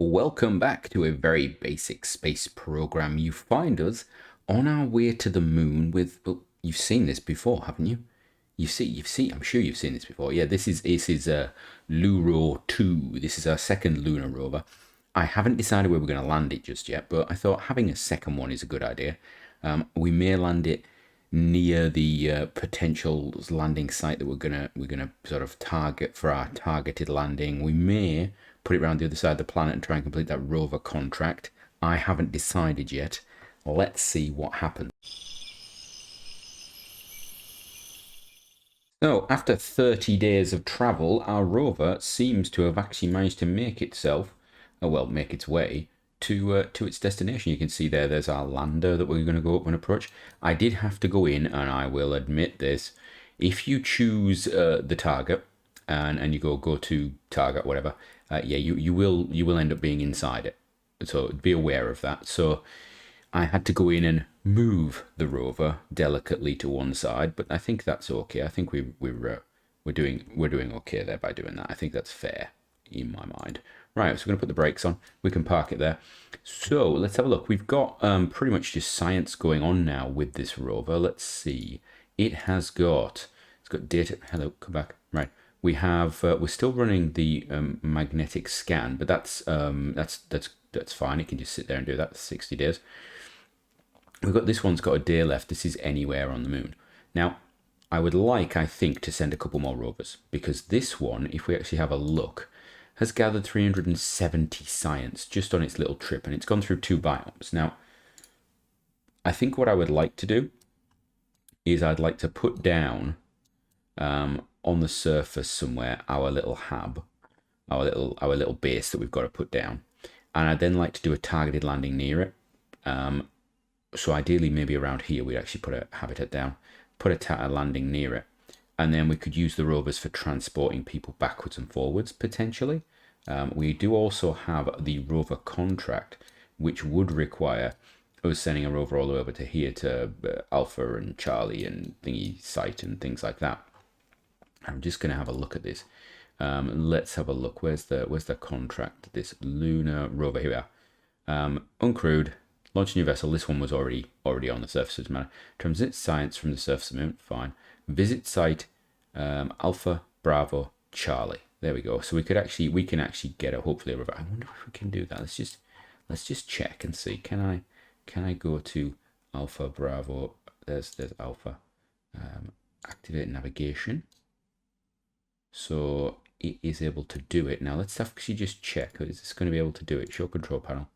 Welcome back to a very basic space program. You find us on our way to the moon with, well, you've seen this before, haven't you? I'm sure you've seen this before. Yeah, this is Luro 2. This is our second lunar rover. I haven't decided where we're going to land it just yet, but I thought having a second one is a good idea. We may land it near the potential landing site that we're gonna sort of target for our targeted landing. We may put it around the other side of the planet and try and complete that rover contract. I haven't decided yet. Let's see what happens. So, after 30 days of travel, our rover seems to have actually managed to make itself, make its way to its destination. You can see there's our lander that we're going to go up and approach. I did have to go in, and I will admit this. If you choose the target and you go to target, whatever, you will end up being inside it. So be aware of that. So I had to go in and move the rover delicately to one side, but I think that's okay. I think we're doing okay there by doing that. I think that's fair in my mind. Right, so we're going to put the brakes on. We can park it there. So let's have a look. We've got pretty much just science going on now with this rover. Let's see. It's got data. Hello, come back. Right. We have we're still running the magnetic scan, but that's fine. It can just sit there and do that for 60 days. We've got this one's got a day left. This is anywhere on the moon. Now, I would like, I think, to send a couple more rovers, because this one, if we actually have a look, has gathered 370 science just on its little trip, and it's gone through 2 biomes. Now, I think what I would like to do is I'd like to put down on the surface somewhere our little hab, our little base that we've got to put down, and I'd then like to do a targeted landing near it. So ideally, maybe around here, we'd actually put a habitat down, put a landing near it, and then we could use the rovers for transporting people backwards and forwards, potentially. We do also have the rover contract, which would require us sending a rover all the way over to here to Alpha and Charlie and Thingy site and things like that. I'm just going to have a look at this. Let's have a look. Where's the contract? This lunar rover. Here we are. Uncrewed. Launch a new vessel. This one was already on the surface. Doesn't matter. Transmit science from the surface of the moon. Fine. Visit site Alpha Bravo Charlie. There we go. So we can actually get a hopefully a rover. I wonder if we can do that. Let's just check and see. Can I go to Alpha Bravo? There's Alpha. Activate navigation. So it is able to do it. Now let's actually just check. Is this going to be able to do it? Show control panel.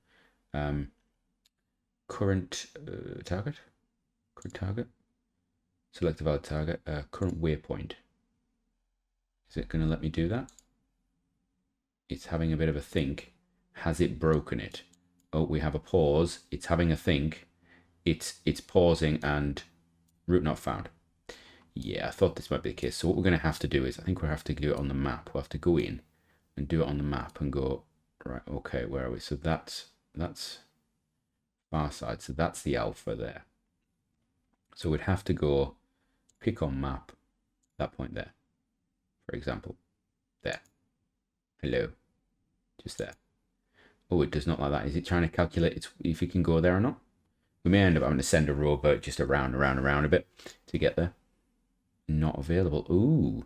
Current target. Current target. Select a valid target. Current waypoint. Is it going to let me do that? It's having a bit of a think. Has it broken it? Oh, we have a pause. It's having a think. It's pausing and route not found. Yeah, I thought this might be the case. So what we're going to have to do is, I think we'll have to do it on the map. We'll have to go in and do it on the map and go, right, okay, where are we? So that's far side. So that's the Alpha there. So we'd have to go pick on map, that point there, for example. There. Hello. Just there. Oh, it does not like that. Is it trying to calculate if it can go there or not? We may end up having to send a rover just around a bit to get there. Not available. Ooh.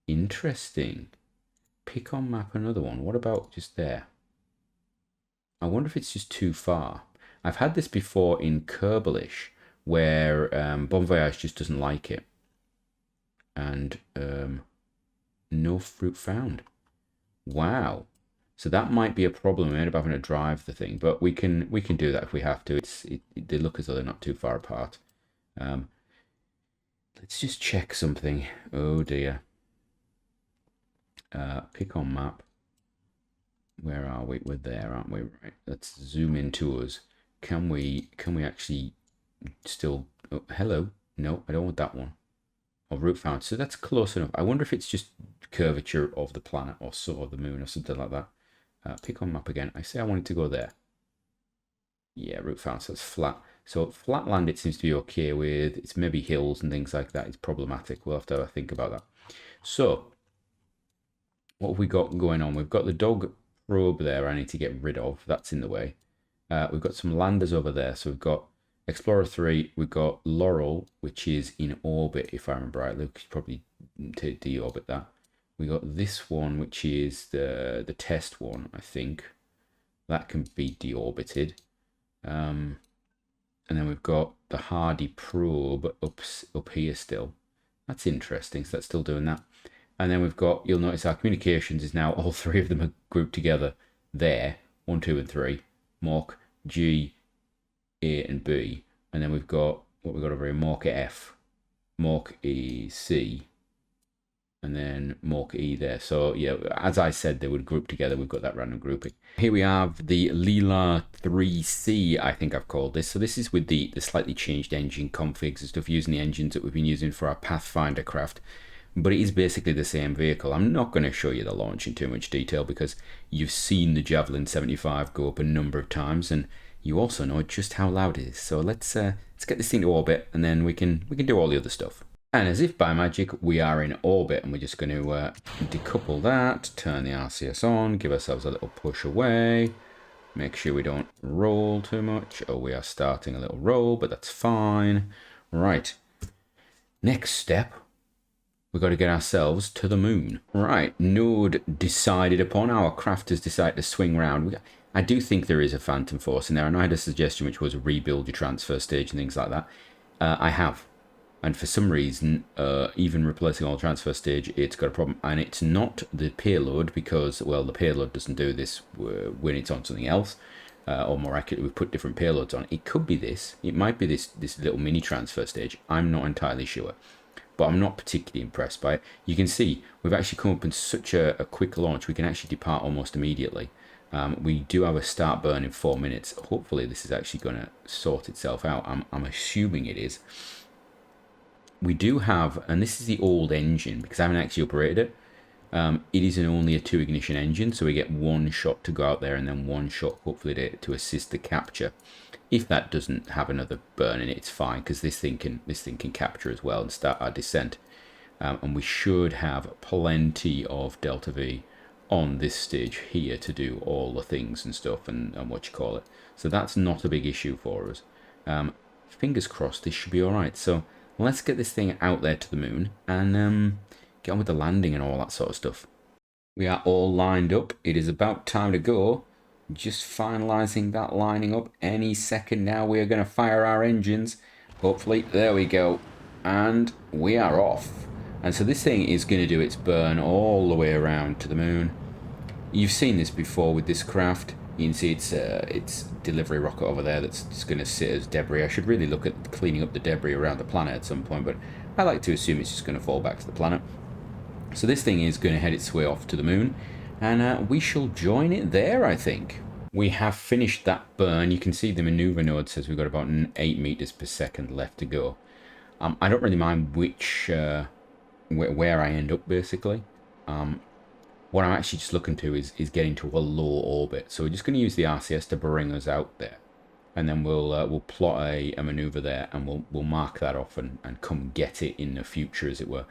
Interesting. Pick on map another one. What about just there? I wonder if it's just too far. I've had this before in Kerbalish, where Bon Voyage just doesn't like it. And no fruit found. Wow. So that might be a problem. We end up having to drive the thing, but we can do that if we have to. They look as though they're not too far apart. Let's just check something. Oh dear. Pick on map. Where are we? We're there, aren't we? Right. Let's zoom into us. Can we actually still? Oh, hello. No, I don't want that one. Or route found. So that's close enough. I wonder if it's just curvature of the planet or so, of the moon or something like that. Pick on map again. I say I wanted to go there. Yeah, route found. So it's flat. So flat land it seems to be okay with. It's maybe hills and things like that. It's problematic. We'll have to think about that. So what have we got going on? We've got the dog probe there I need to get rid of. That's in the way. We've got some landers over there. So we've got Explorer 3, we've got Laurel, which is in orbit, if I remember right. Luke should probably deorbit that. We got this one, which is the test one, I think. That can be deorbited. And then we've got the Hardy probe up here still. That's interesting. So that's still doing that. And then we've got, you'll notice our communications is now all three of them are grouped together there. 1, 2, and 3. Mork, G, A, and B. And then we've got what we've got over here, Mork F, Mork E, C, and then Mork E there. So yeah, as I said, they would group together. We've got that random grouping. Here we have the Leela 3C, I think I've called this. So this is with the slightly changed engine configs and stuff, using the engines that we've been using for our Pathfinder craft. But it is basically the same vehicle. I'm not going to show you the launch in too much detail because you've seen the Javelin 75 go up a number of times, and you also know just how loud it is. So let's get this thing to orbit, and then we can do all the other stuff. And as if by magic, we are in orbit, and we're just going to decouple that, turn the RCS on, give ourselves a little push away, make sure we don't roll too much. Oh, we are starting a little roll, but that's fine. Right. Next step. We've got to get ourselves to the moon. Right, node decided upon. Our craft has decided to swing round. I do think there is a phantom force in there, and I had a suggestion which was rebuild your transfer stage and things like that. I have. And for some reason, even replacing all transfer stage, it's got a problem. And it's not the payload because, well, the payload doesn't do this when it's on something else. Or more accurately, we've put different payloads on. It could be this. It might be this little mini transfer stage. I'm not entirely sure. But I'm not particularly impressed by it. You can see we've actually come up in such a quick launch. We can actually depart almost immediately. We do have a start burn in 4 minutes. Hopefully this is actually going to sort itself out. I'm assuming it is. We do have, and this is the old engine because I haven't actually operated it. It is only a 2 ignition engine, so we get 1 shot to go out there and then 1 shot hopefully to assist the capture. If that doesn't have another burn in it, it's fine because this thing can capture as well and start our descent. And we should have plenty of Delta V on this stage here to do all the things and stuff and what you call it. So that's not a big issue for us. Fingers crossed this should be all right. So let's get this thing out there to the moon and get on with the landing and all that sort of stuff. We are all lined up. It is about time to go. Just finalizing that lining up. Any second now we are going to fire our engines. Hopefully, there we go. And we are off. And so this thing is going to do its burn all the way around to the moon. You've seen this before with this craft. You can see its delivery rocket over there that's just going to sit as debris. I should really look at cleaning up the debris around the planet at some point, but I like to assume it's just going to fall back to the planet. So this thing is going to head its way off to the moon. And we shall join it there, I think. We have finished that burn. You can see the maneuver node says we've got about 8 meters per second left to go. I don't really mind which where I end up, basically. What I'm actually just looking to is getting to a low orbit. So we're just going to use the RCS to bring us out there. And then we'll plot a maneuver there, and we'll mark that off and come get it in the future, as it were.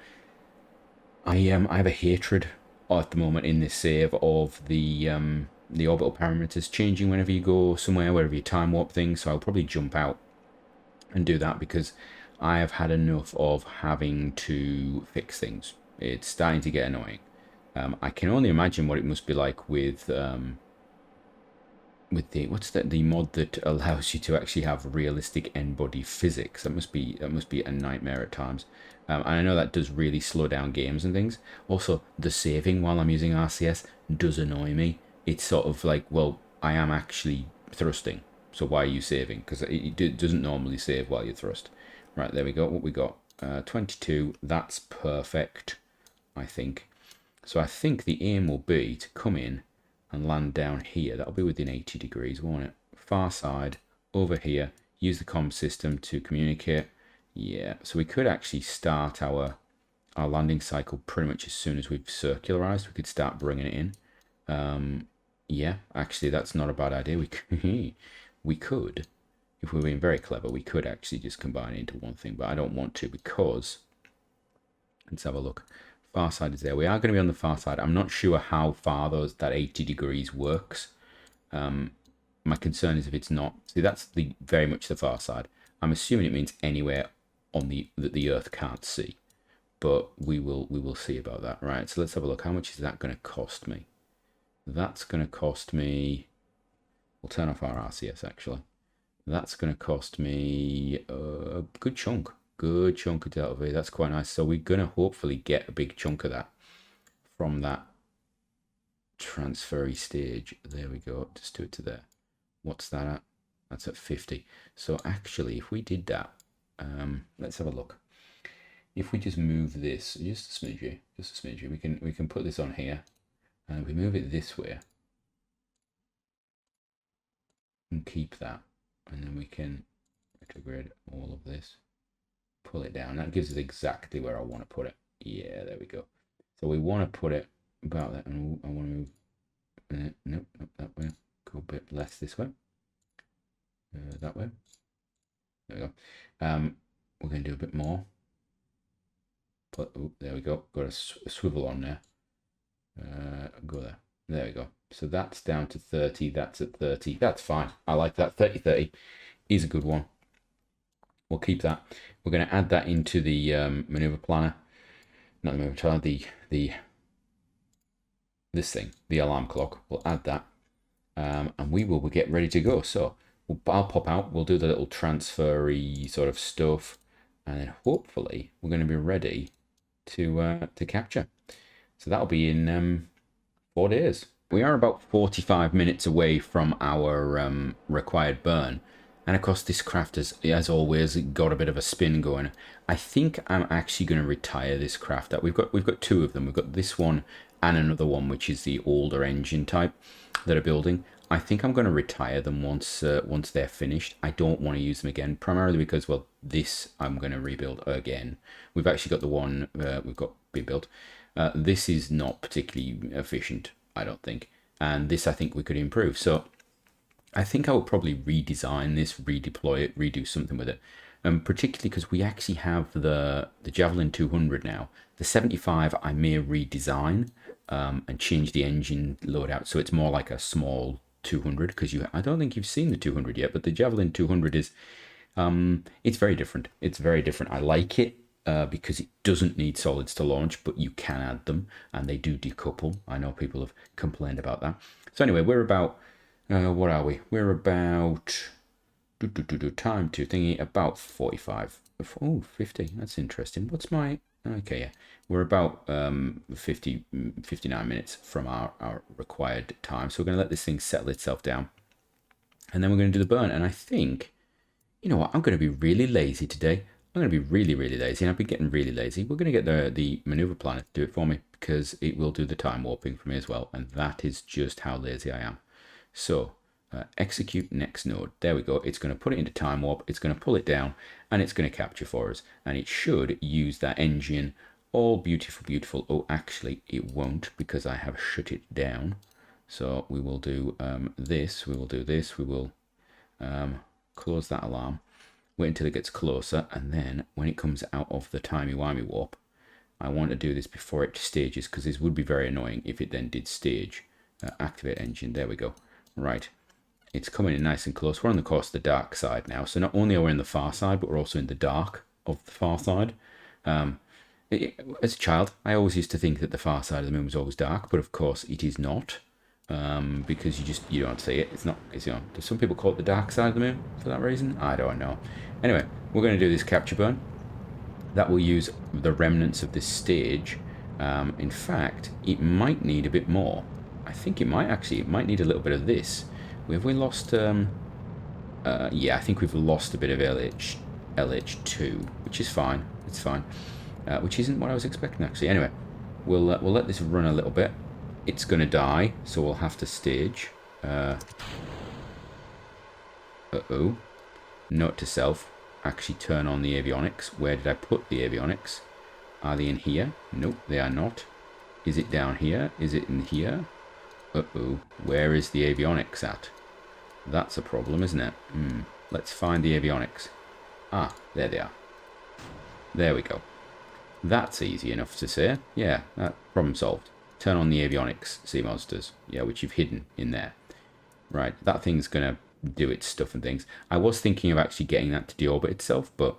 I have a hatred at the moment in this save of the orbital parameters changing whenever you go somewhere, wherever you time warp things. So I'll probably jump out and do that because I have had enough of having to fix things. It's starting to get annoying. I can only imagine what it must be like with the the mod that allows you to actually have realistic n-body physics. That must be a nightmare at times. And I know that does really slow down games and things. Also, the saving while I'm using RCS does annoy me. It's sort of like, well, I am actually thrusting, so why are you saving? Because it doesn't normally save while you thrust. Right, there we go. What we got? 22. That's perfect, I think. So I think the aim will be to come in and land down here. That'll be within 80 degrees, won't it? Far side, over here. Use the comm system to communicate. Yeah, so we could actually start our landing cycle pretty much as soon as we've circularized. We could start bringing it in. Yeah, actually, that's not a bad idea. We could, if we were being very clever, we could actually just combine it into one thing, but I don't want to because, let's have a look. far side is there. We are going to be on the far side. I'm not sure how far that 80 degrees works. My concern is if it's not. See, that's very much the far side. I'm assuming it means anywhere on that the Earth can't see, but we will see about that. Right. So let's have a look. How much is that going to cost me? That's going to cost me. We'll turn off our RCS actually. That's going to cost me a good chunk. Good chunk of Delta V. That's quite nice. So we're going to hopefully get a big chunk of that from that transfery stage. There we go. Just do it to there. What's that at? That's at 50. So actually, if we did that, let's have a look. If we just move this just a smidge, we can put this on here, and we move it this way, and keep that, and then we can retrograde all of this, pull it down. That gives us exactly where I want to put it. Yeah, there we go. So we want to put it about that, and I want to move. Nope, that way. Go a bit less this way. That way. There we go. We're going to do a bit more. But there we go. Got a swivel on there. Go there. There we go. So that's down to 30. That's at 30. That's fine. I like that. 30-30 is a good one. We'll keep that. We're going to add that into the maneuver planner. Not the maneuver planner. This thing, the alarm clock. We'll add that, and we will get ready to go. So I'll pop out. We'll do the little transfery sort of stuff, and then hopefully we're going to be ready to capture. So that'll be in 4 days. We are about 45 minutes away from our required burn. And of course, this craft has, as always, got a bit of a spin going. I think I'm actually going to retire this craft. We've got two of them. We've got this one and another one, which is the older engine type that are building. I think I'm going to retire them once they're finished. I don't want to use them again, primarily because, well, this I'm going to rebuild again. We've actually got the one we've got being built. This is not particularly efficient, I don't think. And this I think we could improve. So I think I will probably redesign this, redeploy it, redo something with it. Particularly because we actually have the Javelin 200 now. The 75 I may redesign and change the engine loadout so it's more like a small 200, because I don't think you've seen the 200 yet, but the Javelin 200 is it's very different. It's very different. I like it because it doesn't need solids to launch, but you can add them and they do decouple. I know people have complained about that. So anyway, we're about what are we? We're about time to thingy about 45. Oh, 50. That's interesting. What's my okay? Yeah, we're about 59 minutes from our required time. So we're going to let this thing settle itself down, and then we're going to do the burn. And I think, you know what? I'm going to be really lazy today. I'm going to be really, really lazy, and I've been getting really lazy. We're going to get the maneuver planner to do it for me, because it will do the time warping for me as well, and that is just how lazy I am. So execute next node. There we go. It's going to put it into time warp. It's going to pull it down, and it's going to capture for us. And it should use that engine. All beautiful, beautiful. Oh, actually, it won't, because I have shut it down. So we will do this. We will do this. We will close that alarm. Wait until it gets closer, and then when it comes out of the timey-wimey warp, I want to do this before it stages, because this would be very annoying if it then did stage. Activate engine. There we go. Right. It's coming in nice and close. We're on the course of the dark side now. So not only are we in the far side, but we're also in the dark of the far side. As a child, I always used to think that the far side of the moon was always dark, but of course it is not, because you don't see it. It's not. It's, do some people call it the dark side of the moon for that reason? I don't know. Anyway, we're going to do this capture burn. That will use the remnants of this stage. In fact, it might need a bit more. I think it might actually. It might need a little bit of this. Have we lost? Yeah, I think we've lost a bit of LH2, which is fine. It's fine. Which isn't what I was expecting actually. Anyway, we'll let this run a little bit. It's going to die, so we'll have to stage. Uh-oh. Note to self. Actually turn on the avionics. Where did I put the avionics? Are they in here? Nope, they are not. Is it down here? Is it in here? Uh-oh. Where is the avionics at? That's a problem, isn't it? Let's find the avionics. Ah, there they are. There we go. That's easy enough to say. Yeah, problem solved. Turn on the avionics, sea monsters. Yeah, which you've hidden in there. Right, that thing's going to do its stuff and things. I was thinking of actually getting that to deorbit itself, but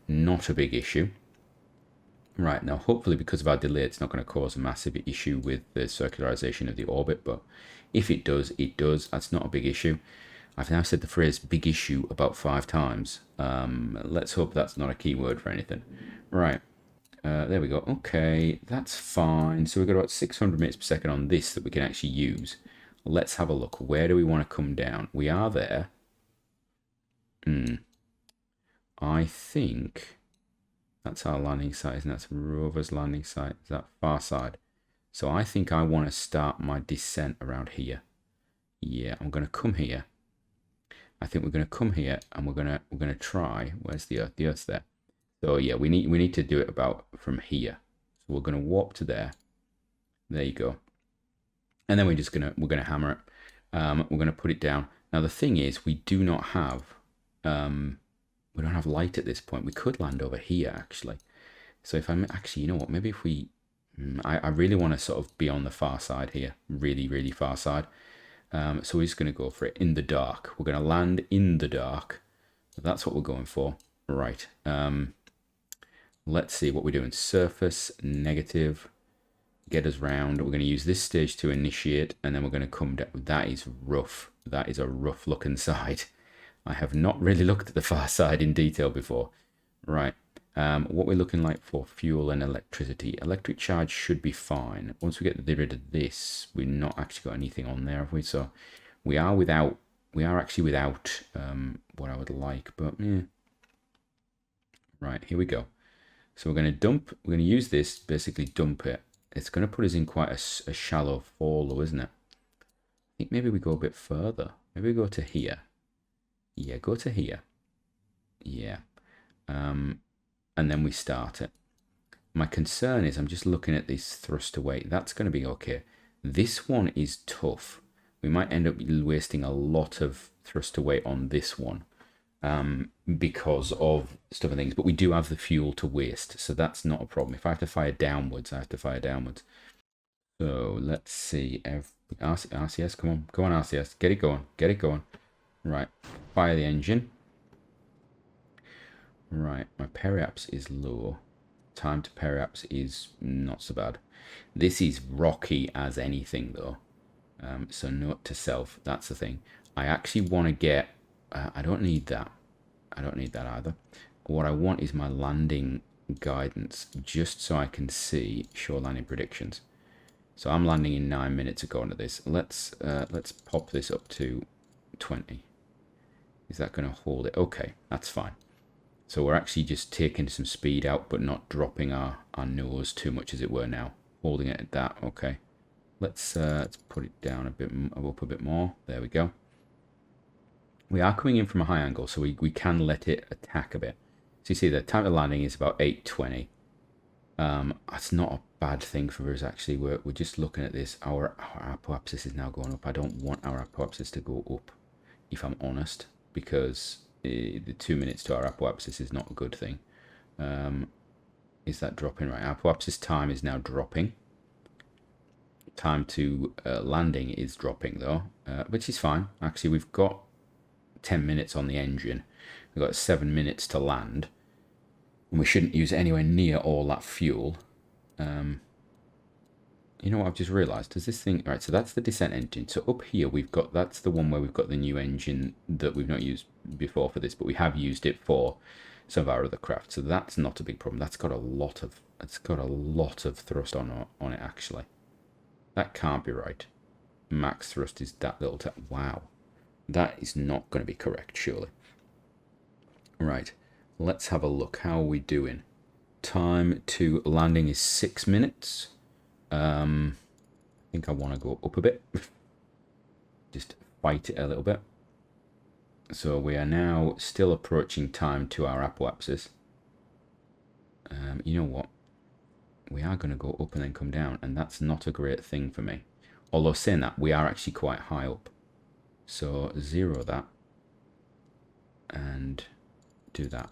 not a big issue. Right, now hopefully because of our delay, it's not going to cause a massive issue with the circularization of the orbit, but if it does, it does. That's not a big issue. I've now said the phrase big issue about 5 times. Let's hope that's not a keyword for anything. Right, there we go. Okay, that's fine. So we've got about 600 minutes per second on this that we can actually use. Let's have a look. Where do we want to come down? We are there. I think that's our landing site, isn't it? That's rover's landing site. Is that far side? So I think I want to start my descent around here. Yeah, I'm going to come here. I think we're going to come here and we're going to try. Where's the Earth? The Earth's there. So yeah, we need to do it about from here. So we're going to warp to there. There you go. And then we're going to hammer it. We're going to put it down. Now the thing is, we do not have we don't have light at this point. We could land over here actually. So if I'm actually, you know what? Maybe if we, I really want to sort of be on the far side here, really far side. So we're just going to go for it in the dark. We're going to land in the dark. That's what we're going for. Right. Let's see what we're doing. Surface, negative, get us round. We're going to use this stage to initiate, and then we're going to come down. That is rough. That is a rough looking side. I have not really looked at the far side in detail before. Right. What we're looking like for fuel and electricity. Electric charge should be fine. Once we get rid of this, we've not actually got anything on there, have we? So we are actually without what I would like, but yeah. Right, here we go. So we're going to use this, basically dump it. It's going to put us in quite a shallow fall though, isn't it? I think maybe we go a bit further. Maybe we go to here. Yeah, go to here. Yeah. And then we start it. My concern is I'm just looking at this thruster weight. That's going to be okay. This one is tough. We might end up wasting a lot of thruster weight on this one because of stuff and things. But we do have the fuel to waste, so that's not a problem. If I have to fire downwards, I have to fire downwards. So let's see. RCS, come on. Go on, RCS. Get it going. Get it going. Right. Fire the engine. Right. My periaps is low. Time to periaps is not so bad. This is rocky as anything, though. So note to self. That's the thing. I actually want to get... I don't need that. I don't need that either. What I want is my landing guidance, just so I can see shore landing predictions. So I'm landing in 9 minutes according to this. Let's pop this up to 20. Is that going to hold it? Okay, that's fine. So we're actually just taking some speed out, but not dropping our nose too much, as it were now. Holding it at that, okay. Let's put it down a bit, up a bit more. There we go. We are coming in from a high angle, so we can let it attack a bit. So you see the time of landing is about 8:20. That's not a bad thing for us, actually. We're just looking at this. Our apoapsis is now going up. I don't want our apoapsis to go up, if I'm honest, because the 2 minutes to our apoapsis is not a good thing. Is that dropping? Right, apoapsis time is now dropping. Time to landing is dropping, though, which is fine. Actually, we've got 10 minutes on the engine. We've got 7 minutes to land. And we shouldn't use anywhere near all that fuel. You know what I've just realised? Does this thing... Right, so that's the descent engine. So up here, we've got... That's the one where we've got the new engine that we've not used before for this, but we have used it for some of our other craft. So that's not a big problem. That's got a lot of... It's got a lot of thrust on it, actually. That can't be right. Max thrust is that little... Wow. That is not going to be correct, surely. Right. Let's have a look. How are we doing? Time to landing is 6 minutes. I think I want to go up a bit. Just fight it a little bit. So we are now still approaching time to our apoapsis. You know what? We are going to go up and then come down, and that's not a great thing for me. Although saying that, we are actually quite high up. So 0 that. And do that.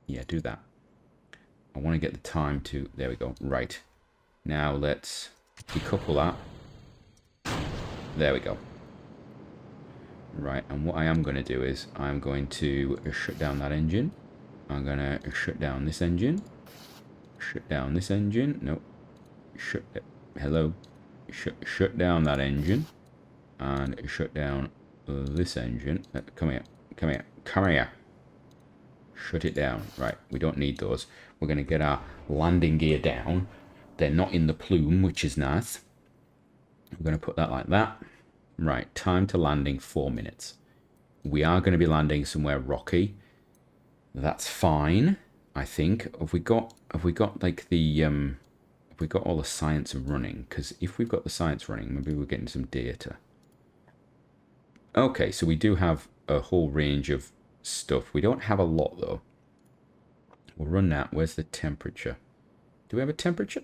Yeah, do that. I want to get the time to, there we go, right. Now let's decouple that. There we go. Right, and what I am going to do is I'm going to shut down that engine. I'm going to shut down this engine. Shut down this engine. No. Hello. Shut down that engine. And shut down this engine. Come here. Come here. Come here. Shut it down. Right, we don't need those. We're going to get our landing gear down. They're not in the plume, which is nice. We're going to put that like that. Right, time to landing 4 minutes. We are going to be landing somewhere rocky. That's fine, I think. Have we got like the have we got all the science running? Because if we've got the science running, maybe we're getting some data. Okay, so we do have a whole range of stuff. We don't have a lot though. We'll run that. Where's the temperature? Do we have a temperature?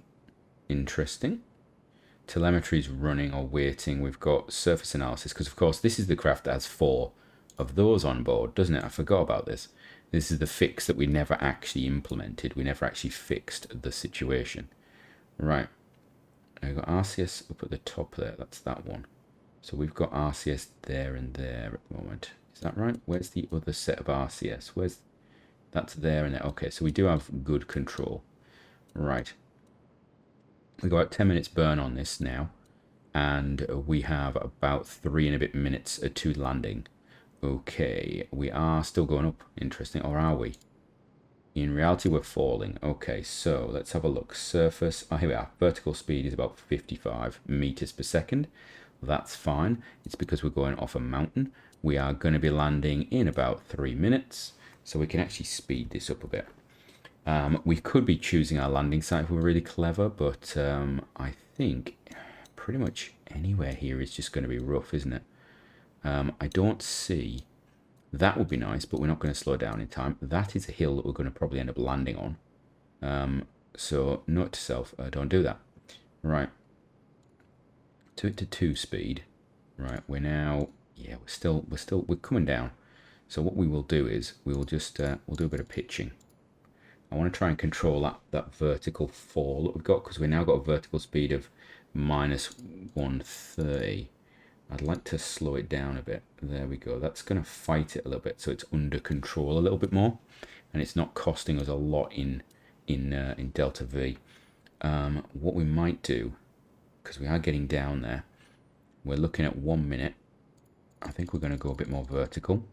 Interesting. Telemetry is running or waiting. We've got surface analysis, because of course this is the craft that has 4 of those on board, doesn't it? I forgot about this. This is the fix that we never actually implemented. We never actually fixed the situation. Right. I've got RCS up at the top there. That's that one. So we've got RCS there and there at the moment. Is that right? Where's the other set of RCS? That's there and there. Okay, so we do have good control. Right. We've got 10 minutes burn on this now. And we have about 3 and a bit minutes to landing. Okay, we are still going up. Interesting. Or are we? In reality, we're falling. Okay, so let's have a look. Surface. Oh, here we are. Vertical speed is about 55 meters per second. That's fine. It's because we're going off a mountain. We are going to be landing in about 3 minutes. So we can actually speed this up a bit. We could be choosing our landing site if we're really clever, but I think pretty much anywhere here is just going to be rough, isn't it? I don't see... That would be nice, but we're not going to slow down in time. That is a hill that we're going to probably end up landing on. So note to self, don't do that. Right. To it to 2 speed. Right, we're now... Yeah, we're coming down. So what we will do is, we will just, we'll do a bit of pitching. I want to try and control that vertical fall that we've got, because we've now got a vertical speed of minus 130. I'd like to slow it down a bit. There we go. That's going to fight it a little bit, so it's under control a little bit more, and it's not costing us a lot in delta V. What we might do, because we are getting down there, we're looking at 1 minute. I think we're going to go a bit more vertical.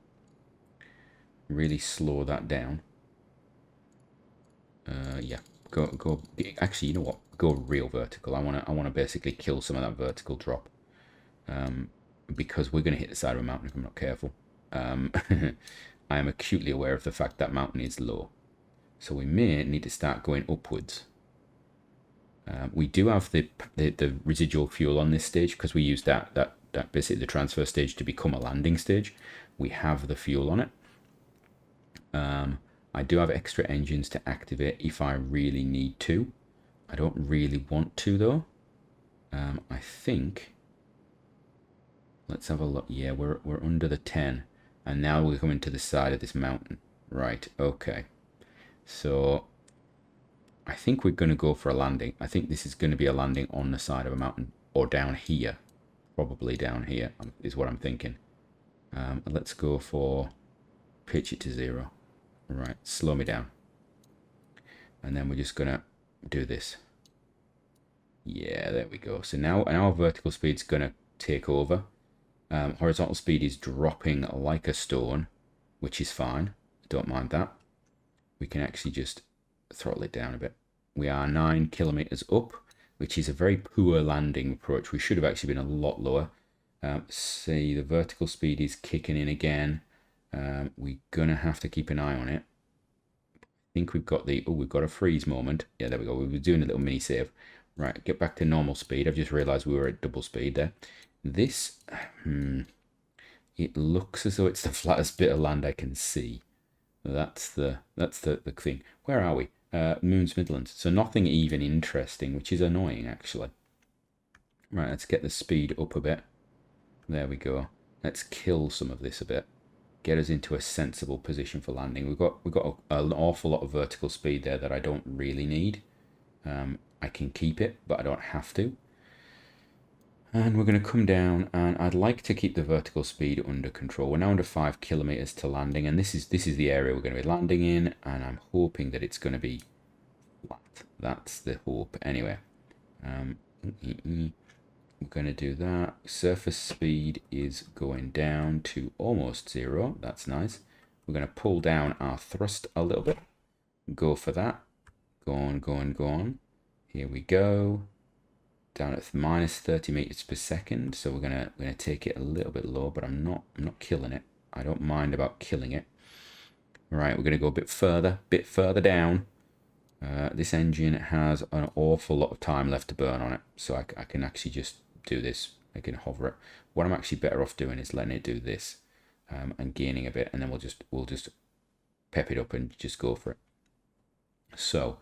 Really slow that down. Yeah, go. Actually, you know what? Go real vertical. I wanna basically kill some of that vertical drop. Because we're gonna hit the side of a mountain if I'm not careful. I am acutely aware of the fact that mountain is low, so we may need to start going upwards. We do have the residual fuel on this stage, because we used that basically the transfer stage to become a landing stage. We have the fuel on it. I do have extra engines to activate if I really need to. I don't really want to though. I think... Let's have a look. Yeah, we're under the 10. And now we're coming to the side of this mountain. Right, okay. So, I think we're going to go for a landing. I think this is going to be a landing on the side of a mountain. Or down here. Probably down here is what I'm thinking. Let's go for... Pitch it to 0. Right, slow me down. And then we're just going to do this. Yeah, there we go. So now our vertical speed's going to take over. Horizontal speed is dropping like a stone, which is fine. Don't mind that. We can actually just throttle it down a bit. We are 9 kilometers up, which is a very poor landing approach. We should have actually been a lot lower. See, the vertical speed is kicking in again. We're gonna have to keep an eye on it. I think we've got we've got a freeze moment. Yeah, there we go. We were doing a little mini save. Right, get back to normal speed. I've just realized we were at double speed there. This, it looks as though it's the flattest bit of land I can see. That's the thing. Where are we? Moon's Midlands. So nothing even interesting, which is annoying actually. Right, let's get the speed up a bit. There we go. Let's kill some of this a bit. get us into a sensible position for landing. We've got an awful lot of vertical speed there that I don't really need. I can keep it, but I don't have to. And we're going to come down, and I'd like to keep the vertical speed under control. We're now under 5 kilometers to landing, and this is the area we're going to be landing in, and I'm hoping that it's going to be flat. That's the hope. Anyway, we're going to do that. Surface speed is going down to almost 0. That's nice. We're going to pull down our thrust a little bit. Go for that. Go on, go on, go on. Here we go. Down at minus 30 meters per second. So we're gonna take it a little bit low, but I'm not killing it. I don't mind about killing it. All right, we're gonna go a bit further down. This engine has an awful lot of time left to burn on it, so I can actually just do this. I can hover it. What I'm actually better off doing is letting it do this, and gaining a bit, and then we'll just pep it up and just go for it. So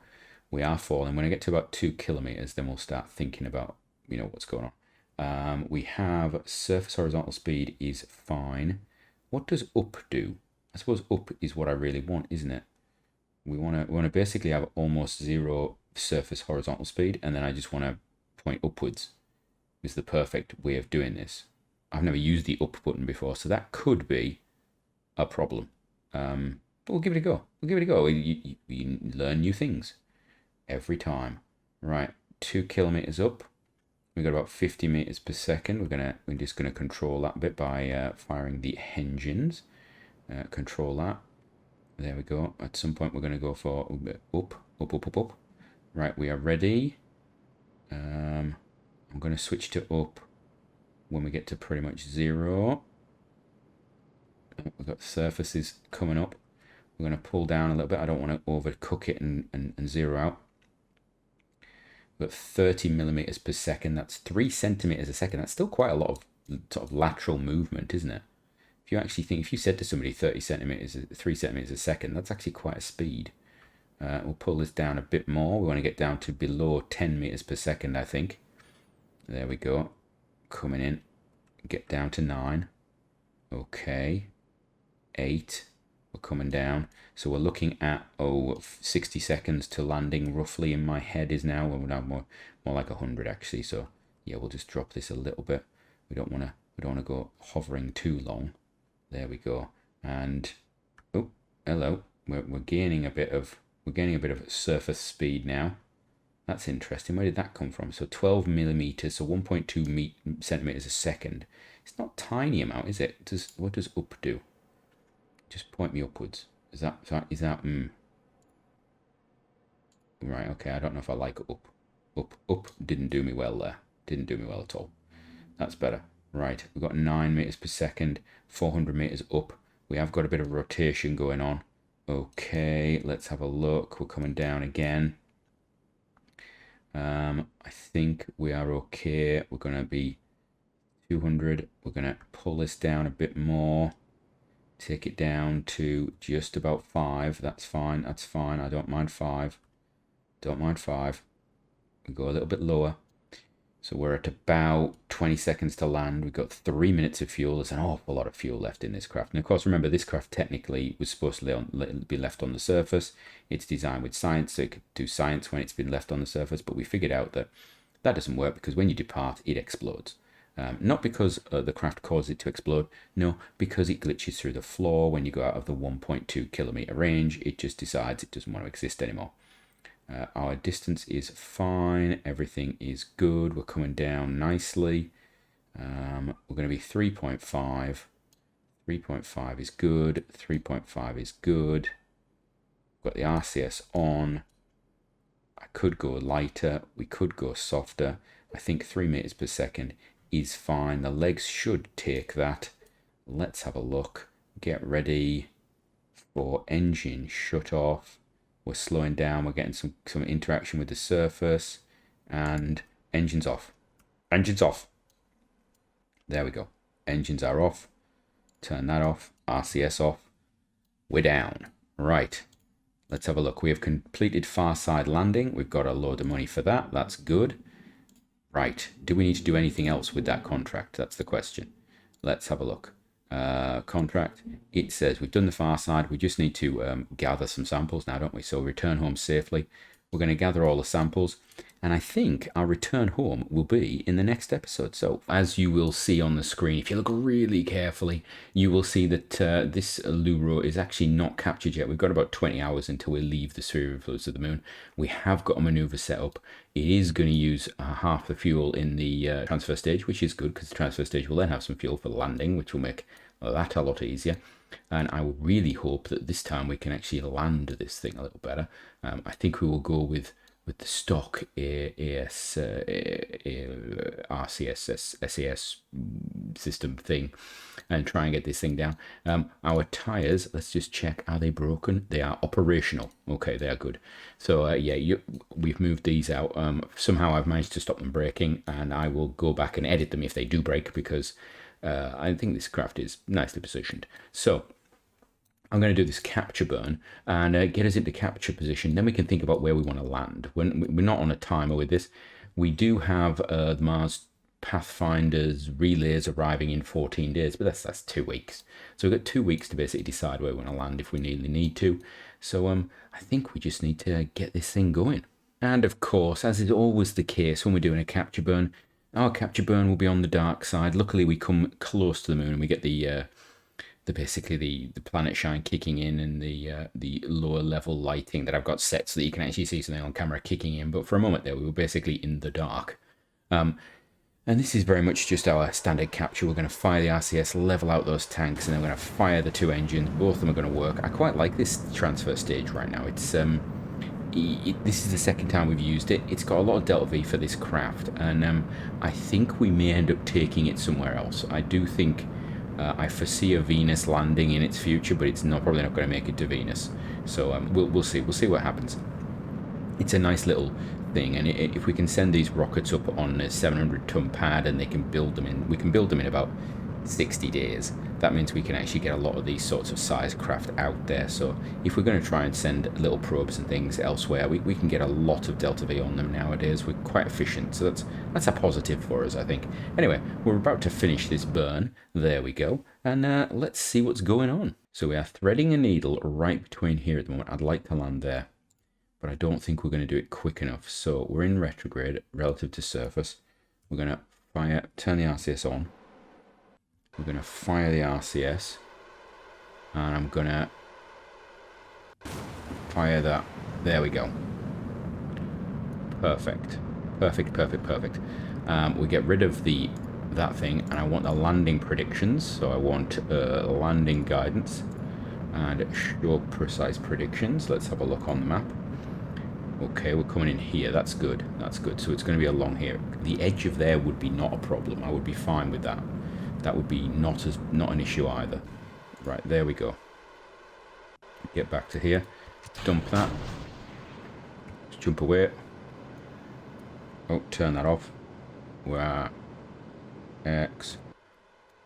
we are falling. When I get to about 2 kilometers, then we'll start thinking about, what's going on. We have surface horizontal speed is fine. What does up do? I suppose up is what I really want, isn't it? We want to basically have almost 0 surface horizontal speed, and then I just want to point upwards. Is the perfect way of doing this. I've never used the up button before, so that could be a problem. But we'll give it a go. We'll give it a go. You learn new things every time. Right, 2 kilometers up. We've got about 50 meters per second. We're just gonna control that bit by firing the engines. Control that. There we go. At some point we're gonna go for up. Right, we are ready. I'm gonna switch to up when we get to pretty much 0. We've got surfaces coming up. We're gonna pull down a little bit. I don't want to overcook it and zero out. We've got 30 millimeters per second. That's 3 centimeters a second. That's still quite a lot of sort of lateral movement, isn't it? If you actually think, if you said to somebody 3 centimeters a second, that's actually quite a speed. We'll pull this down a bit more. We want to get down to below 10 meters per second, I think. There we go. Coming in. Get down to 9. Okay. 8. We're coming down. So we're looking at 60 seconds to landing roughly in my head is now. We're now more like 100 actually. So yeah, we'll just drop this a little bit. We don't want to go hovering too long. There we go. And oh, hello. We're gaining a bit of surface speed now. That's interesting. Where did that come from? So 12 millimeters, so 1.2 centimeters a second. It's not a tiny amount, is it? What does up do? Just point me upwards. Is that right? Okay, I don't know if I like up. Up didn't do me well there. Didn't do me well at all. That's better. Right, we've got 9 meters per second, 400 meters up. We have got a bit of rotation going on. Okay, let's have a look. We're coming down again. I think we are okay. We're going to be 200. We're going to pull this down a bit more. Take it down to just about 5. That's fine. That's fine. I don't mind 5. Don't mind 5. We go a little bit lower. So we're at about 20 seconds to land. We've got 3 minutes of fuel. There's an awful lot of fuel left in this craft. And of course, remember, this craft technically was supposed to be left on the surface. It's designed with science, so it could do science when it's been left on the surface. But we figured out that that doesn't work because when you depart, it explodes. Not because the craft caused it to explode. No, because it glitches through the floor. When you go out of the 1.2 kilometer range, it just decides it doesn't want to exist anymore. Our distance is fine. Everything is good. We're coming down nicely. We're going to be 3.5. 3.5 is good. 3.5 is good. Got the RCS on. I could go lighter. We could go softer. I think 3 meters per second is fine. The legs should take that. Let's have a look. Get ready for engine shut off. We're slowing down. We're getting some interaction with the surface. And engines off. Engines off. There we go. Engines are off. Turn that off. RCS off. We're down. Right. Let's have a look. We have completed far side landing. We've got a load of money for that. That's good. Right. Do we need to do anything else with that contract? That's the question. Let's have a look. contract, it says we've done the far side. We just need to gather some samples now, don't we? So return home safely. We're going to gather all the samples, and I think our return home will be in the next episode. So as you will see on the screen, if you look really carefully, you will see that this LURO is actually not captured yet. We've got about 20 hours until we leave the sphere of influence of the moon. We have got a maneuver set up. It is going to use half the fuel in the transfer stage, which is good because the transfer stage will then have some fuel for landing, which will make that a lot easier. And I really hope that this time we can actually land this thing a little better. I think we will go with the stock RCS SAS system thing and try and get this thing down. Our tires, let's just check, are they broken? They are operational. Okay, they are good. So yeah, we've moved these out. Somehow I've managed to stop them breaking, and I will go back and edit them if they do break, because I think this craft is nicely positioned. So I'm going to do this capture burn and get us into capture position. Then we can think about where we want to land. When we're not on a timer with this, we do have the Mars Pathfinder's relays arriving in 14 days, but that's 2 weeks. So we've got 2 weeks to basically decide where we want to land if we really need to. So I think we just need to get this thing going. And of course, as is always the case when we're doing a capture burn, our capture burn will be on the dark side. Luckily, we come close to the moon and we get the basically the planet shine kicking in, and the lower level lighting that I've got set so that you can actually see something on camera kicking in. But for a moment there, we were basically in the dark. And this is very much just our standard capture. We're going to fire the RCS, level out those tanks, and then we're going to fire the 2 engines. Both of them are going to work. I quite like this transfer stage right now. It's this is the second time we've used it. It's got a lot of delta V for this craft, and I think we may end up taking it somewhere else. I do think I foresee a Venus landing in its future, but it's probably not going to make it to Venus. So we'll see. We'll see what happens. It's a nice little thing, and if we can send these rockets up on a 700-ton pad, and we can build them in about 60 days. That means we can actually get a lot of these sorts of size craft out there. So if we're going to try and send little probes and things elsewhere, we can get a lot of delta V on them nowadays. We're quite efficient, so that's a positive for us, I think. Anyway, we're about to finish this burn. There we go. And let's see what's going on. So we are threading a needle right between here at the moment. I'd like to land there, but I don't think we're going to do it quick enough. So we're in retrograde relative to surface. We're going to turn the RCS on. We're going to fire the RCS, and I'm going to fire that. There we go. Perfect. Perfect, perfect, perfect. We get rid of that thing, and I want the landing predictions. So I want landing guidance and show precise predictions. Let's have a look on the map. Okay, we're coming in here. That's good. That's good. So it's going to be along here. The edge of there would be not a problem. I would be fine with that. That would be not an issue either. Right, there we go. Get back to here. Dump that. Just jump away. Oh, turn that off. Wow. X.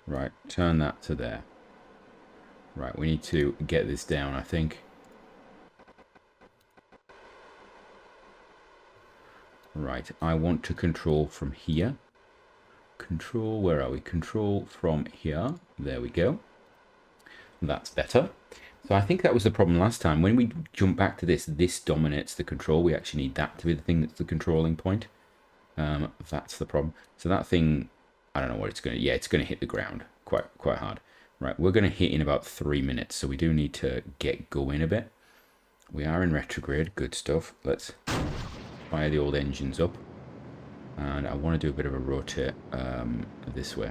Right, turn that to there. Right, we need to get this down, I think. Right, I want to control from here. Control, where are we? Control from here. There we go. That's better. So I think that was the problem last time. When we jump back to this dominates the control. We actually need that to be the thing that's the controlling point. That's the problem. So that thing, I don't know what it's going to... Yeah, it's going to hit the ground quite hard. Right, we're going to hit in about 3 minutes, so we do need to get going a bit. We are in retrograde. Good stuff. Let's fire the old engines up. And I want to do a bit of a rotate this way.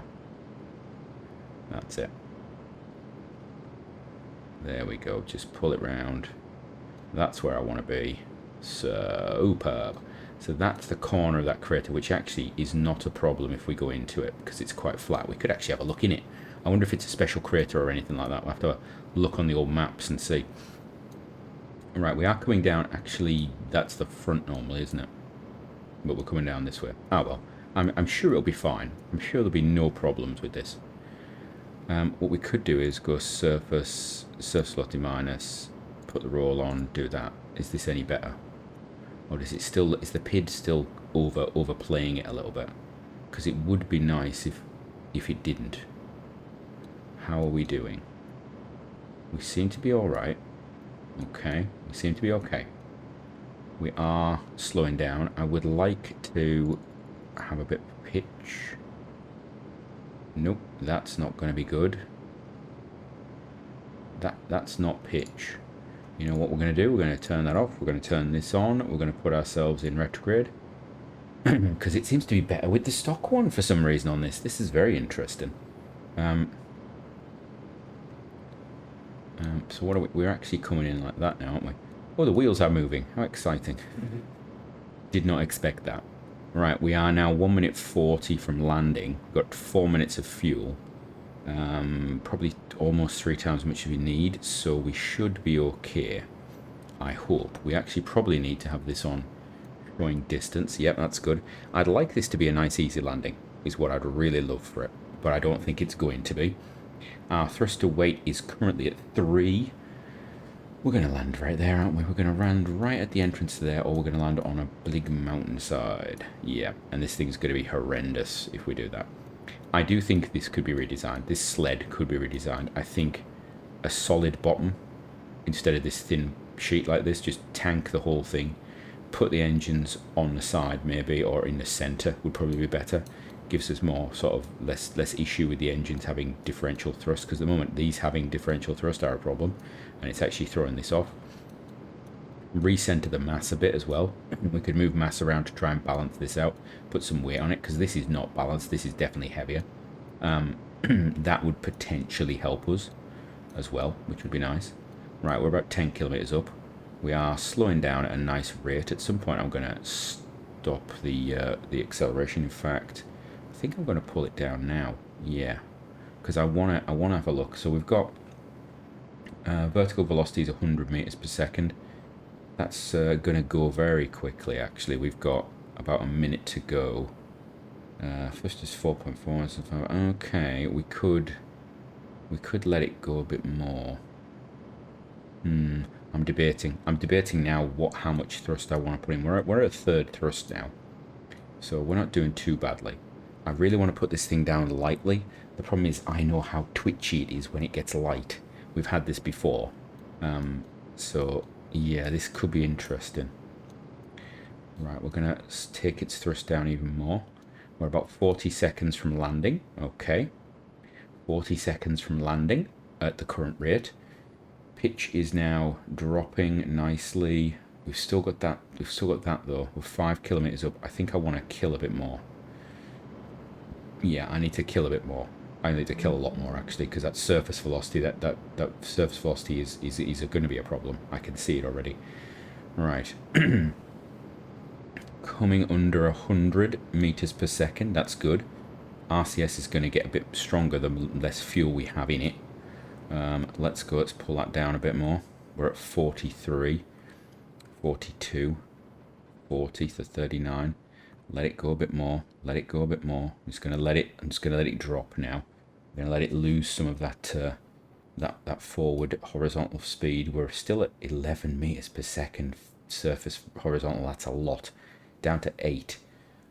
That's it. There we go. Just pull it round. That's where I want to be. Superb. So that's the corner of that crater, which actually is not a problem if we go into it, because it's quite flat. We could actually have a look in it. I wonder if it's a special crater or anything like that. We'll have to look on the old maps and see. Right, we are coming down. Actually, that's the front normally, isn't it? But we're coming down this way. Ah, well, I'm sure it'll be fine. I'm sure there'll be no problems with this. What we could do is go surface slotty minus, put the roll on, do that. Is this any better? Or does it still, is the PID still overplaying it a little bit? Because it would be nice if it didn't. how are we doing? We seem to be alright. Okay, we seem to be okay. We are slowing down. I would like to have a bit of pitch. Nope, that's not going to be good. That's not pitch. You know what we're going to do? We're going to turn that off. We're going to turn this on. We're going to put ourselves in retrograde. Because it seems to be better with the stock one for some reason on this. This is very interesting. So what are we? We're actually coming in like that now, aren't we? Oh, the wheels are moving. How exciting. Did not expect that. Right, we are now 1 minute 40 from landing. We've got 4 minutes of fuel. Probably almost 3 times as much as we need, so we should be okay. I hope. We actually probably need to have this on showing distance. Yep, that's good. I'd like this to be a nice easy landing, is what I'd really love for it, but I don't think it's going to be. Our thruster weight is currently at 3. We're going to land right there, aren't we? We're going to land right at the entrance to there, or we're going to land on a big mountainside. Yeah, and this thing's going to be horrendous if we do that. I do think this could be redesigned. This sled could be redesigned. I think a solid bottom instead of this thin sheet like this, just tank the whole thing. Put the engines on the side maybe, or in the center would probably be better. Gives us more sort of less issue with the engines having differential thrust, because at the moment these having differential thrust are a problem, and it's actually throwing this off. Recenter the mass a bit as well. We could move mass around to try and balance this out, put some weight on it, because this is not balanced. This is definitely heavier. That would potentially help us as well, which would be nice. Right, we're about 10 kilometers up. We are slowing down at a nice rate. At some point I'm going to stop the acceleration. In fact, I think I'm going to pull it down now. Yeah, because I want to have a look. So we've got vertical velocity is 100 meters per second. That's going to go very quickly. Actually, we've got about a minute to go. First is 4.4. Okay, we could let it go a bit more. I'm debating now how much thrust I want to put in. We're at third thrust now, so we're not doing too badly. I really want to put this thing down lightly. The problem is I know how twitchy it is when it gets light. We've had this before, so yeah, this could be interesting. Right, we're gonna take its thrust down even more. We're about 40 seconds from landing. Okay, 40 seconds from landing at the current rate. Pitch is now dropping nicely. We've still got that though. We're 5 kilometers up. I think I want to kill a bit more. Yeah, I need to kill a bit more. I need to kill a lot more actually, because that surface velocity, that surface velocity is going to be a problem. I can see it already. Right. Coming under 100 meters per second. That's good. RCS is going to get a bit stronger the less fuel we have in it. Let's go. Let's pull that down a bit more. We're at 43, 42, 40 to 39. Let it go a bit more. Let it go a bit more. I'm just going to let it drop now. I'm going to let it lose some of that that forward horizontal speed. We're still at 11 meters per second surface horizontal. That's a lot. Down to 8.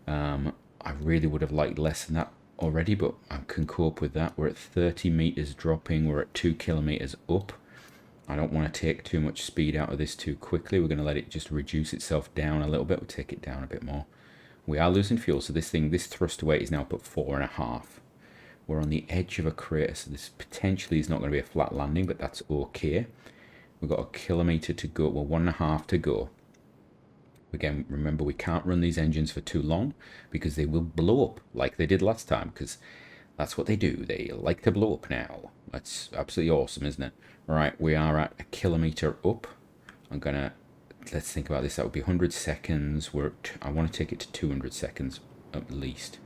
I really would have liked less than that already, but I can cope with that. We're at 30 meters dropping. We're at 2 kilometers up. I don't want to take too much speed out of this too quickly. We're going to let it just reduce itself down a little bit. We'll take it down a bit more. We are losing fuel, so this thrust weight is now up at 4.5. We're on the edge of a crater, so this potentially is not going to be a flat landing, but that's okay. We've got a kilometer to go. Well, 1.5 to go. Again, remember, we can't run these engines for too long because they will blow up like they did last time, because that's what they do. They like to blow up now. That's absolutely awesome, isn't it? All right, we are at a kilometer up. Let's think about this. That would be 100 seconds. I want to take it to 200 seconds at least.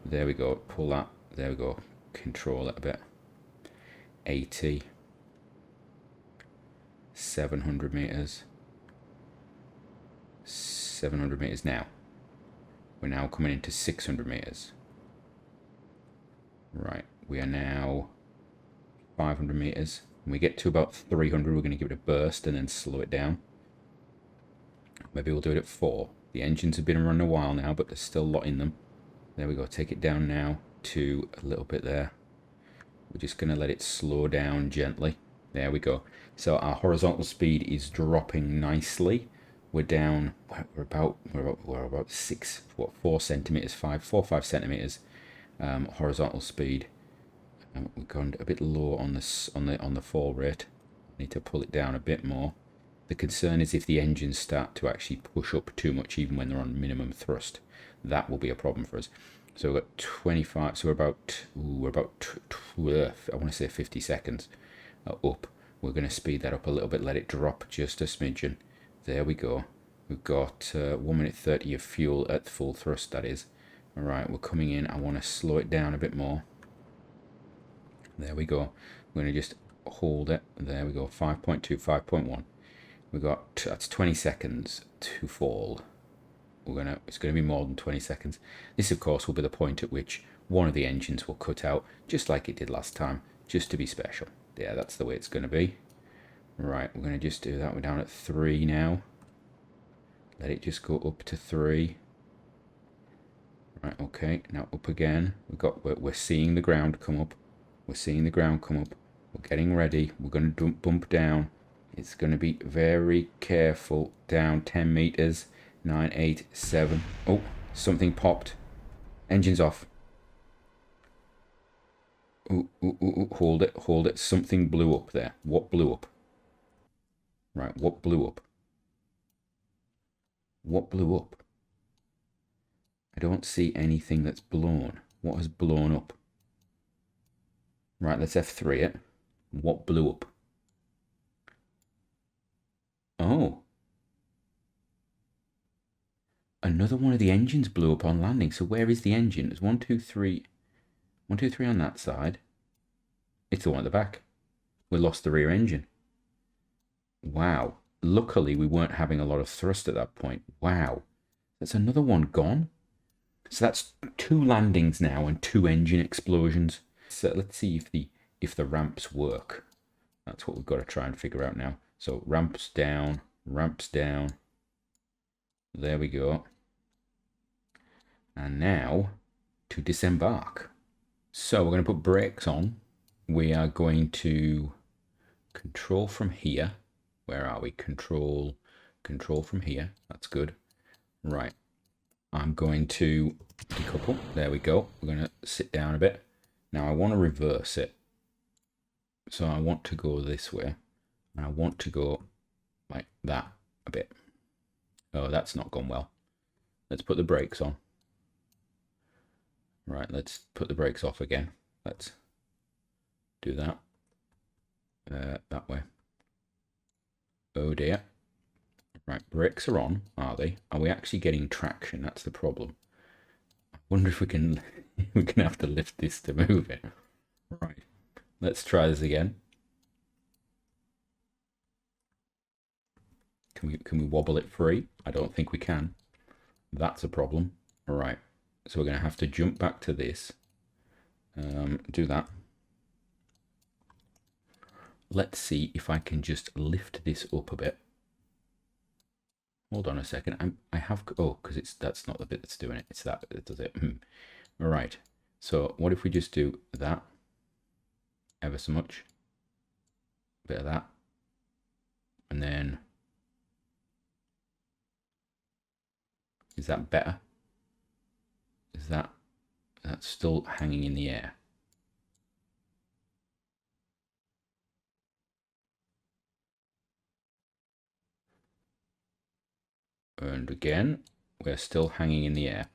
There we go. Pull that. There we go. Control it a bit. 80. 700 meters. 700 meters now. We're now coming into 600 meters. Right. We are now 500 meters. When we get to about 300, we're going to give it a burst and then slow it down. Maybe we'll do it at 4. The engines have been running a while now, but there's still a lot in them. There we go. Take it down now to a little bit there. We're just going to let it slow down gently. There we go. So our horizontal speed is dropping nicely. We're down. We're about 4 centimeters, 4 or 5 centimeters horizontal speed. We've gone a bit low on the fall rate. Need to pull it down a bit more. The concern is if the engines start to actually push up too much, even when they're on minimum thrust, that will be a problem for us. So we've got 25. So we're about I want to say 50 seconds up. We're going to speed that up a little bit, let it drop just a smidgen. There we go. We've got 1 minute 30 of fuel at full thrust, that is. All right, we're coming in. I want to slow it down a bit more. There we go. We're going to just hold it. There we go. 5.2, 5.1. We've got, that's 20 seconds to fall. It's going to be more than 20 seconds. This, of course, will be the point at which one of the engines will cut out, just like it did last time, just to be special. Yeah, that's the way it's going to be. Right, we're going to just do that. We're down at 3 now. Let it just go up to 3. Right, okay, now up again. We're seeing the ground come up. We're seeing the ground come up. We're getting ready. We're going to bump down. It's going to be very careful. Down 10 meters. 9, 8, 7. Oh, something popped. Engines off. Ooh, ooh, ooh, ooh. Hold it, hold it. Something blew up there. What blew up? Right, what blew up? What blew up? I don't see anything that's blown. What has blown up? Right, let's F3 it. What blew up? Oh. Another one of the engines blew up on landing. So where is the engine? It's 1, 2, 3. 1, 2, 3 on that side. It's the one at the back. We lost the rear engine. Wow. Luckily, we weren't having a lot of thrust at that point. Wow. That's another one gone. So that's 2 landings now and 2 engine explosions. So let's see if the ramps work. That's what we've got to try and figure out now. So ramps down, ramps down. There we go. And now to disembark. So we're going to put brakes on. We are going to control from here. Where are we? Control from here. That's good. Right. I'm going to decouple. There we go. We're going to sit down a bit. Now I want to reverse it. So I want to go this way. And I want to go like that a bit. Oh, that's not gone well. Let's put the brakes on. Right, let's put the brakes off again. Let's do that. That way. Oh dear. Right, brakes are on, are they? Are we actually getting traction? That's the problem. I wonder if we can we're gonna have to lift this to move it. Right. Let's try this again. Can we wobble it free? I don't think we can. That's a problem. All right. So we're going to have to jump back to this. Do that. Let's see if I can just lift this up a bit. Hold on a second. Because that's not the bit that's doing it. It's that bit that does it. All right. So what if we just do that? Ever so much. Bit of that. And then... Is that better? Is that's still hanging in the air? And again, we're still hanging in the air.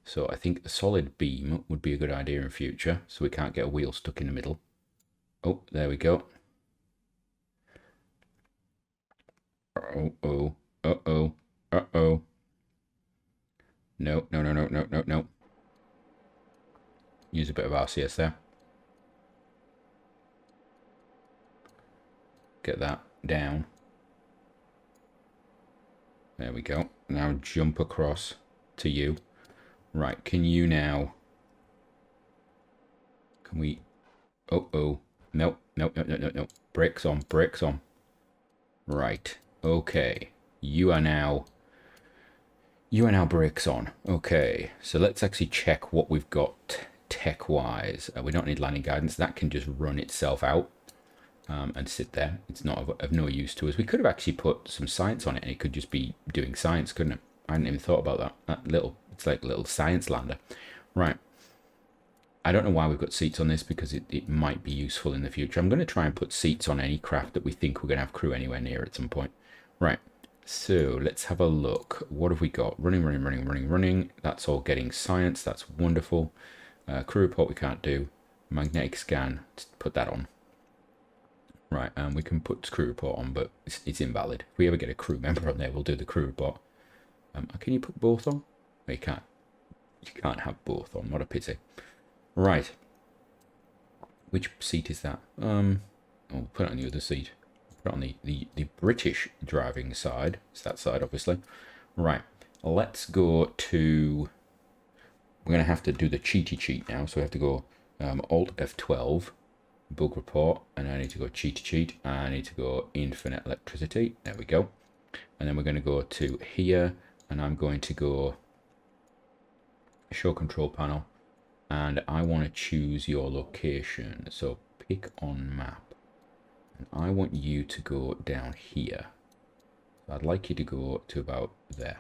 So I think a solid beam would be a good idea in future, so we can't get a wheel stuck in the middle. Oh, there we go. Uh-oh, uh-oh, uh-oh. No, no, no, no, no, no, no. Use a bit of RCS there. Get that down. There we go. Now jump across to you. Right, can you now... Can we... Uh-oh. Nope, nope, nope, nope, nope, nope. Brakes on, brakes on. Right, okay. You are now brakes on. Okay, so let's actually check what we've got tech-wise. We don't need landing guidance. That can just run itself out and sit there. It's not of no use to us. We could have actually put some science on it, and it could just be doing science, couldn't it? I hadn't even thought about that. It's like a little science lander. Right. I don't know why we've got seats on this, because it might be useful in the future. I'm going to try and put seats on any craft that we think we're going to have crew anywhere near at some point. Right. So let's have a look. What have we got? Running. That's all getting science. That's wonderful. Crew report we can't do. Magnetic scan. Let's put that on. Right, we can put crew report on, but it's invalid. If we ever get a crew member on there, we'll do the crew report. Can you put both on? No, you can't. You can't have both on. What a pity. Right. Which seat is that? I'll put it on the other seat. Put it on the British driving side. It's that side, obviously. Right. Let's go to... We're going to have to do the cheaty cheat now. So we have to go Alt F12. Bug report, and I need to go cheat. I need to go infinite electricity. There we go. And then we're going to go to here, and I'm going to go show control panel, and I want to choose your location. So pick on map, and I want you to go down here. So I'd like you to go to about there.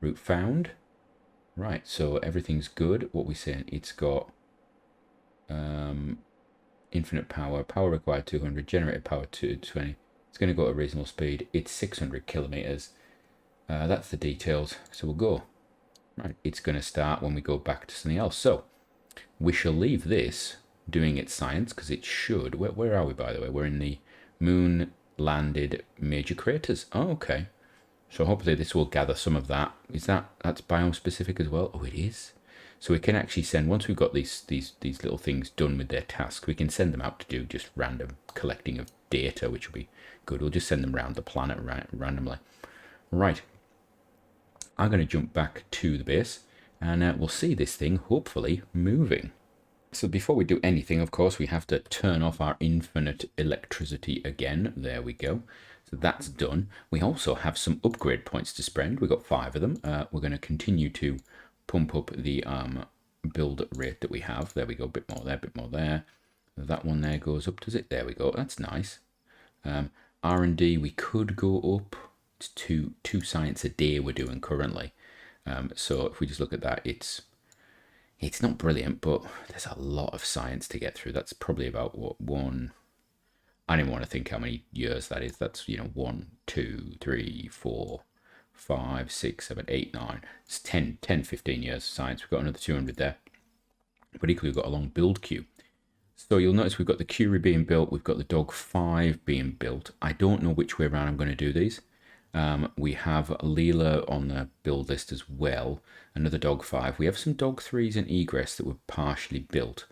Route found. Right, so everything's good. What we're saying, it's got infinite power required 200, generated power 220. It's going to go at a reasonable speed. It's 600 kilometers. That's the details. So we'll go. Right, it's going to start when we go back to something else. So we shall leave this doing its science, because it should. Where are we, by the way? We're in the moon landed major craters. Oh, okay. So hopefully this will gather some of that. That's biome specific as well? Oh, it is. So we can actually send, once we've got these little things done with their task, we can send them out to do just random collecting of data, which will be good. We'll just send them around the planet randomly. Right. I'm going to jump back to the base, and we'll see this thing hopefully moving. So before we do anything, of course, we have to turn off our infinite electricity again. There we go. So that's done. We also have some upgrade points to spend. We've got 5 of them. We're going to continue to pump up the build rate that we have. There we go, bit more there. That one there goes up, does it? There we go, that's nice. R&D, we could go up to 2 science a day we're doing currently. So if we just look at that, it's not brilliant, but there's a lot of science to get through. That's probably about, what, one... I don't even want to think how many years that is. That's, 1, 2, 3, 4... 5, 6, 7, 8, 9. It's 10, 15 years of science. We've got another 200 there. But equally, we've got a long build queue. So you'll notice we've got the Curie being built. We've got the Dog 5 being built. I don't know which way around I'm going to do these. We have Leela on the build list as well. Another Dog 5. We have some Dog 3s and Egress that were partially built.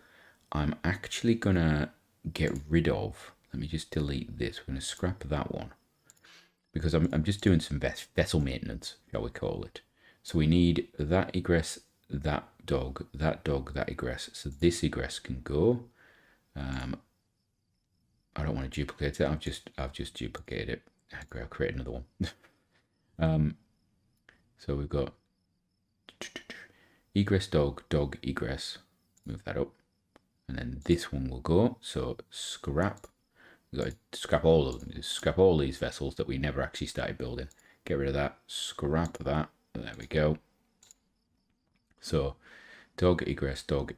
I'm actually going to get rid of... Let me just delete this. We're going to scrap that one, because I'm just doing some vessel maintenance, shall we call it. So we need that egress, that dog, that egress. So this egress can go. I don't want to duplicate it. I've just duplicated it. I'll create another one. So we've got egress, dog, egress. Move that up, and then this one will go. So scrap. We've got to scrap all of them. Scrap all these vessels that we never actually started building. Get rid of that. Scrap that. There we go. So dog, egress, dog.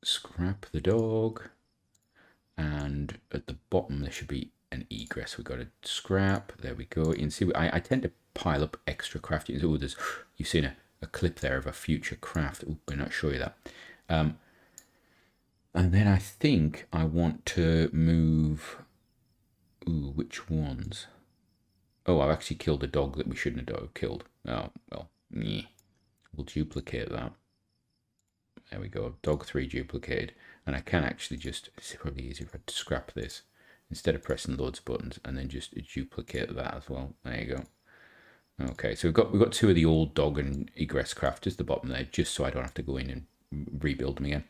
Scrap the dog. And at the bottom there should be an egress. We've got to scrap. There we go. You can see I tend to pile up extra craft. Oh, you've seen a clip there of a future craft. Oh, I'm not show you that. And then I think I want to move... Ooh, which ones? Oh, I've actually killed a dog that we shouldn't have killed. Oh, well, yeah. We'll duplicate that. There we go. Dog 3 duplicated. And I can actually just... It's probably easier if I scrap this, instead of pressing loads of buttons, and then just duplicate that as well. There you go. Okay, so we've got 2 of the old dog and egress craft, just the bottom there, just so I don't have to go in and rebuild them again.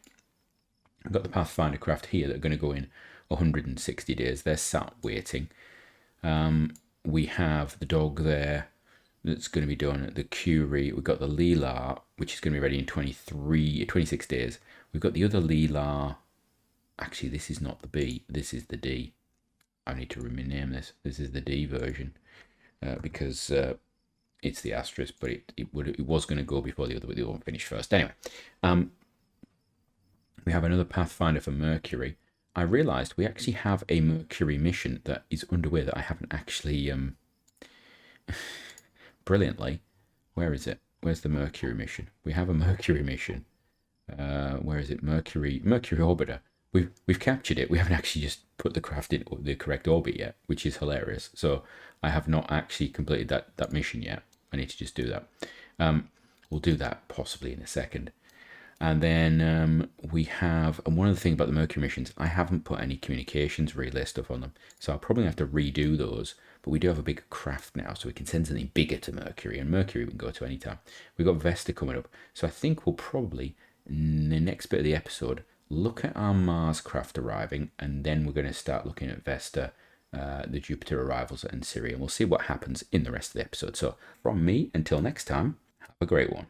I've got the Pathfinder craft here that are going to go in 160 days. They're sat waiting. We have the dog there. that's going to be done at the Curie. We've got the LELAR, which is going to be ready in 26 days. We've got the other LELAR. Actually, this is not the B. This is the D. I need to rename this. This is the D version because it's the asterisk, but it was going to go before the other, but the other one finished first. Anyway, we have another Pathfinder for Mercury. I realised we actually have a Mercury mission that is underway that I haven't actually brilliantly. Where is it? Where's the Mercury mission? We have a Mercury mission. Where is it? Mercury Orbiter. We've captured it. We haven't actually just put the craft in the correct orbit yet, which is hilarious. So I have not actually completed that mission yet. I need to just do that. We'll do that possibly in a second. And then we have, and one of the things about the Mercury missions, I haven't put any communications relay stuff on them. So I'll probably have to redo those. But we do have a big craft now, so we can send something bigger to Mercury. And Mercury we can go to any time. We've got Vesta coming up. So I think we'll probably, in the next bit of the episode, look at our Mars craft arriving. And then we're going to start looking at Vesta, the Jupiter arrivals, and Syria. And we'll see what happens in the rest of the episode. So from me, until next time, have a great one.